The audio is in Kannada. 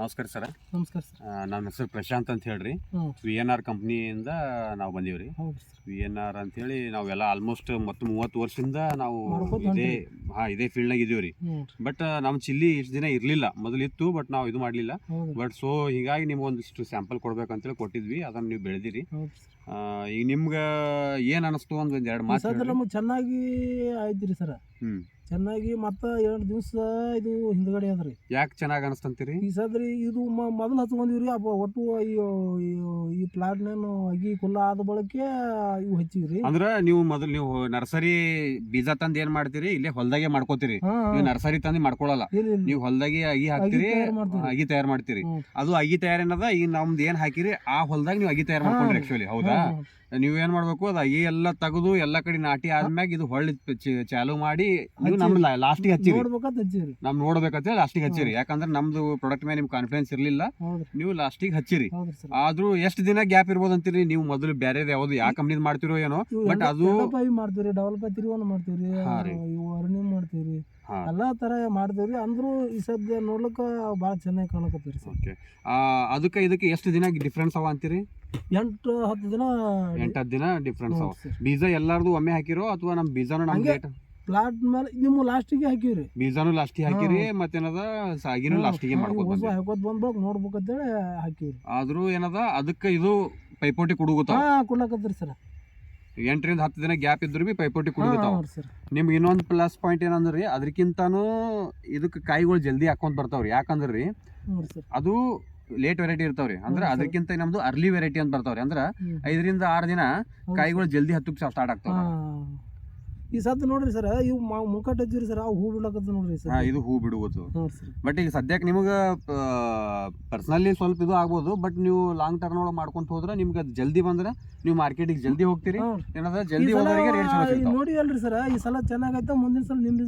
ನಮಸ್ಕಾರ ಸರ್. ನಮಸ್ಕಾರ ಸರ್. ನನ್ನ ಹೆಸರು ಪ್ರಶಾಂತ್ ಅಂತ ಹೇಳ್ರಿ. VNR ಕಂಪ್ನಿಯಿಂದ ನಾವು ಬಂದೀವಿ ರೀ. VNR ಅಂತೇಳಿ ನಾವೆಲ್ಲ ಆಲ್ಮೋಸ್ಟ್ 30 ವರ್ಷದಿಂದ ನಾವು ಇದೇ ಫೀಲ್ಡ್ನಾಗ ಇದೀವಿ ರೀ. ಬಟ್ ನಮ್ಮ ಚಿಲ್ಲಿ ಇಷ್ಟು ದಿನ ಇರಲಿಲ್ಲ, ಮೊದಲಿತ್ತು, ಬಟ್ ನಾವು ಇದು ಮಾಡಲಿಲ್ಲ. ಬಟ್ ಸೊ ಹೀಗಾಗಿ ನಿಮ್ಗೆ ಒಂದಿಷ್ಟು ಸ್ಯಾಂಪಲ್ ಕೊಡ್ಬೇಕಂತೇಳಿ ಕೊಟ್ಟಿದ್ವಿ, ಅದನ್ನು ನೀವು ಬೆಳೆದಿರಿ. ಈಗ ನಿಮ್ಗೆ ಏನು ಅನಿಸ್ತು ಒಂದು ಎರಡು ಮಾತು? ನಮ್ಗೆ ಚೆನ್ನಾಗಿ ಆಯ್ತು ರೀ ಸರ್. ಚೆನ್ನಾಗಿ ಮತ್ತೆ 2 ದಿವಸ ಇದು ಹಿಂದ್ಗಡೆ ಅದ್ರಿ. ಯಾಕೆ ಚೆನ್ನಾಗಿ ಅನಿಸ್ತಂತೀರಿ? ಈ ಸದ್ರಿ ಇದು ಮೊದಲು ಹಚ್ಕೊಂಡಿವ್ರಿ. ಒಟ್ಟು ಈ ಪ್ಲಾಟ್ನೇನು ಅಗಿ ಕುಲ್ಲ ಆದ ಬಳಕೆ ಇವು ಹಚ್ಚಿವ್ರಿ. ಅಂದ್ರೆ ನೀವು ನರ್ಸರಿ ಬೀಜ ತಂದು ಏನ್ ಮಾಡ್ತೀರಿ, ಇಲ್ಲೇ ಹೊಲ್ದಾಗೆ ಮಾಡ್ಕೋತೀರಿ. ನೀವು ನರ್ಸರಿ ತಂದು ಮಾಡ್ಕೊಳಲ್ಲ, ನೀವು ಹೊಲ್ದಾಗೆ ಅಗಿ ಹಾಕ್ತಿರಿ, ಅಗಿ ತಯಾರು ಮಾಡ್ತೀರಿ. ಅದು ಅಗಿ ತಯಾರು ಏನದ, ಈಗ ನಮ್ದು ಏನ್ ಹಾಕಿರಿ ಆ ಹೊಲ್ದಾಗ ನೀವು ಅಗಿ ತಯಾರು ಮಾಡ್ಕೊಂಡ್ರಿ ಆಕ್ಚುಲಿ. ಹೌದಾ? ನೀವೇನ್ ಮಾಡ್ಬೇಕು, ಅದು ಅಗಿ ಎಲ್ಲ ತೆಗೆದು ಎಲ್ಲಾ ಕಡೆ ನಾಟಿ ಆದ್ಮ್ಯಾಗ ಇದು ಹೊಳ್ಳಿ ಚಾಲು ಮಾಡಿ ನೀವು ನಮ್ ಲಾಸ್ಟಿಗೆ ಹಚ್ಚಿರಿ. ನಮ್ ನೋಡ್ಬೇಕಂತ ಲಾಸ್ಟಿಗೆ ಹಚ್ಚಿರಿ. ಯಾಕಂದ್ರೆ ನಮ್ದು ಪ್ರಾಡಕ್ಟ್ ಮೇಲೆ ನಿಮ್ಗೆ ಕಾನ್ಫಿಡೆನ್ಸ್ ಇರ್ಲಿಲ್ಲ, ನೀವು ಲಾಸ್ಟಿಗೆ ಹಚ್ಚಿರಿ. ಆದ್ರೂ ಎಷ್ಟು ದಿನ ಗ್ಯಾಪ್ ಇರ್ಬೋದು ಅಂತೀರಿ ನೀವು? ಮೊದಲು ಬೇರೆ ಯಾವ್ದು ಯಾವ ಕಂಪ್ನಿ ಮಾಡ್ತಿರೋ ಏನೋ, ಬಟ್ ಅದು ಮಾಡ್ತೀವಿ, ಡೆವಲಪ್ ಮಾಡ್ತೀವಿ, ಅರ್ನಿಂಗ್ ಮಾಡ್ತೀವಿ, ಎಲ್ಲಾ ತರ ಮಾಡ್ತೀವ್ರಿ. ಅಂದ್ರೂ ಈ ಸದ್ಯ ನೋಡ್ಲಿಕ್ಕ ಬಾಳ ಚೆನ್ನಾಗಿ ಕಾಣಕತ್ತೀರಿ. ಓಕೆ, ಅದಕ್ಕೆ ಇದಕ್ಕೆ ಎಷ್ಟು ದಿನ ಡಿಫ್ರೆನ್ಸ್ ಅವ ಅಂತೀರಿ? 8-10 ದಿನ. 8-10 ದಿನ ಡಿಫ್ರೆನ್ಸ್ ಅವ. ಬೀಜ ಎಲ್ಲಾರ್ದು ಒಮ್ಮೆ ಹಾಕಿರೋ ಅಥವಾ ನಮ್ ಬೀಜಾನು ನಮ್ಗೆ ಪ್ಲಾಟ್ ಮೇಲೆ ನಿಮ್ಮ ಲಾಸ್ಟಿಗೆ ಹಾಕಿವ್ರಿ? ಬೀಜಾನು ಲಾಸ್ಟಿಗೆ ಹಾಕಿರಿ, ಮತ್ತೇನದ ಸಾಗಿನೂ ಲಾಸ್ಟಿಗೆ ಮಾಡ್ಕೊಂಡು ಬಂದ್ಬೇಕು ನೋಡ್ಬೇಕಂತೇಳಿ ಹಾಕಿವ್ರಿ. ಆದ್ರೂ ಏನದ ಅದಕ್ಕೆ ಇದು ಪೈಪೋಟಿ ಕುಡುಗುತ್ತಾವ. ಕುಡ್ಲಕತ್ತೀರಿ ಸರ್. 8-10 ದಿನ ಗ್ಯಾಪ್ ಇದ್ರು ಬಿ ಪೈಪೋಟಿ ಕುಡುಗುತ್ತಾವ. ನಿಮ್ಗೆ ಇನ್ನೊಂದು ಪ್ಲಸ್ ಪಾಯಿಂಟ್ ಏನಂದ್ರಿ, ಅದಕ್ಕಿಂತಾನು ಇದಕ್ಕೆ ಕಾಯಿಗಳು ಜಲ್ದಿ ಹಾಕೊಂಡ್ ಬರ್ತಾವ್ರಿ. ಯಾಕಂದ್ರಿ ಅದು ಲೇಟ್ ವೆರೈಟಿ ಇರ್ತಾವ್ರಿ. ಅಂದ್ರೆ ಅದಕ್ಕಿಂತ ನಮ್ದು ಅರ್ಲಿ ವೆರೈಟಿ ಅಂತ ಬರ್ತಾವ್ರಿ. ಅಂದ್ರ 5-6 ದಿನ ಕಾಯಿಗಳು ಜಲ್ದಿ ಹತ್ತಕ್ಕೆ ಸ್ಟಾರ್ಟ್ ಆಗ್ತಾವ. ಈ ಸದ್ ನೋಡ್ರಿ ಸರ್, ಇವು ಮುಖಟ್ ಹಚ್ಚಿರಿ ಸರ್, ಹೂ ಬಿಡ್ಲಕತ್ತ ನೋಡ್ರಿ ಸರ್. ಇದು ಹೂ ಬಿಡುವುದು. ಬಟ್ ಈಗ ಸದ್ಯಕ್ಕೆ ನಿಮ್ಗೆ ಪರ್ಸನಲಿ ಸ್ವಲ್ಪ ಇದು ಆಗ್ಬೋದು, ಬಟ್ ನೀವು ಲಾಂಗ್ ಟರ್ಮ್ ಒಳಗೆ ಮಾಡ್ಕೊಂತ ಹೋದ್ರೆ ನಿಮ್ಗೆ ಅದು ಜಲ್ದಿ ಬಂದ್ರೆ ನೀವು ಮಾರ್ಕೆಟಿಗೆ ಜಲ್ದಿ ಹೋಗ್ತೀರಿ. ಏನದ ಜಲ್ದಿ ಹೋಗೋರಿಗೆ ರೇಟ್ ನೋಡಿ ಅಲ್ರಿ ಸರ್, ಈ ಸಲ ಚೆನ್ನಾಗೈತೆ, ಮುಂದಿನ ಸಲ ನಿಮ್